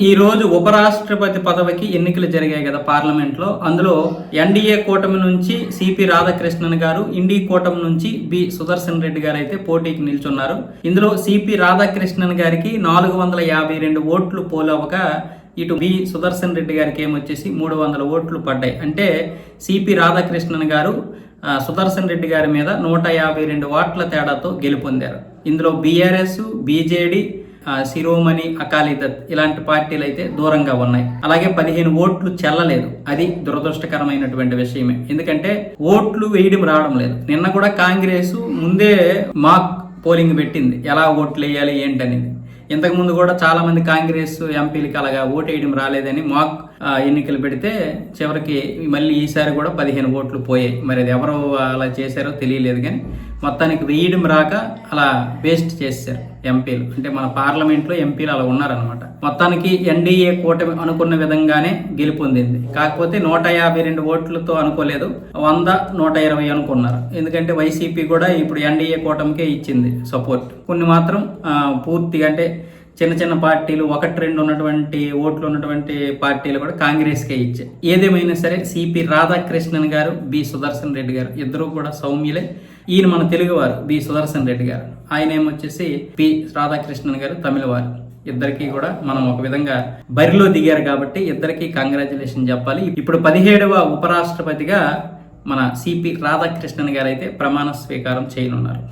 ఈ రోజు ఉపరాష్ట్రపతి పదవికి ఎన్నికలు జరిగాయి కదా పార్లమెంట్ లో. అందులో ఎన్డీఏ కూటమి నుంచి సిపి రాధాకృష్ణన్ గారు, ఇండి కూటమి నుంచి బి సుదర్శన్ రెడ్డి గారు అయితే పోటీకి నిల్చున్నారు. ఇందులో సిపి రాధాకృష్ణన్ గారికి 452 ఓట్లు పోలవగా ఇటు బి సుదర్శన్ రెడ్డి గారికి ఏమొచ్చేసి 300 ఓట్లు పడ్డాయి. అంటే సిపి రాధాకృష్ణన్ గారు సుదర్శన్ రెడ్డి గారి మీద 152 ఓట్ల తేడాతో గెలుపొందారు. ఇందులో బీఆర్ఎస్, బీజేడీ, శిరోమణి అకాలీదళ్ ఇలాంటి పార్టీలు అయితే దూరంగా ఉన్నాయి. అలాగే 15 ఓట్లు చెల్లలేదు. అది దురదృష్టకరమైనటువంటి విషయమే. ఎందుకంటే ఓట్లు వేయడం రావడం లేదు. నిన్న కూడా కాంగ్రెస్ ముందే మాక్ పోలింగ్ పెట్టింది, ఎలా ఓట్లు వేయాలి ఏంటనేది. ఇంతకుముందు కూడా చాలా మంది కాంగ్రెస్ ఎంపీలకి అలాగా ఓటు వేయడం రాలేదని మాక్ ఎన్నికలు పెడితే చివరికి మళ్ళీ ఈసారి కూడా 15 ఓట్లు పోయాయి. మరి అది ఎవరు అలా చేశారో తెలియలేదు, కానీ మొత్తానికి వేయడం రాక అలా వేస్ట్ చేశారు ఎంపీలు. అంటే మన పార్లమెంట్లో ఎంపీలు అలా ఉన్నారనమాట. మొత్తానికి ఎన్డీఏ కూటమి అనుకున్న విధంగానే గెలుపొందింది. కాకపోతే 152 ఓట్లతో అనుకోలేదు, 100, 120 అనుకున్నారు. ఎందుకంటే వైసీపీ కూడా ఇప్పుడు ఎన్డీఏ కూటమికే ఇచ్చింది సపోర్ట్. కొన్ని మాత్రం పూర్తిగా అంటే చిన్న చిన్న పార్టీలు, 1-2 ఉన్నటువంటి ఓట్లు ఉన్నటువంటి పార్టీలు కూడా కాంగ్రెస్కే ఇచ్చాయి. ఏదేమైనా సరే సిపి రాధాకృష్ణన్ గారు, బి సుదర్శన్ రెడ్డి గారు ఇద్దరు కూడా సౌమ్యులే. ఈయన మన తెలుగువారు బి సుదర్శన్ రెడ్డి గారు, ఆయన ఏమొచ్చేసి బి రాధాకృష్ణన్ గారు తమిళవారు. ఇద్దరికి కూడా మనం ఒక విధంగా బరిలో దిగారు కాబట్టి ఇద్దరికి కంగ్రాచులేషన్ చెప్పాలి. ఇప్పుడు 17వ ఉపరాష్ట్రపతిగా మన సిపి రాధాకృష్ణన్ గారు అయితే ప్రమాణ స్వీకారం చేయనున్నారు.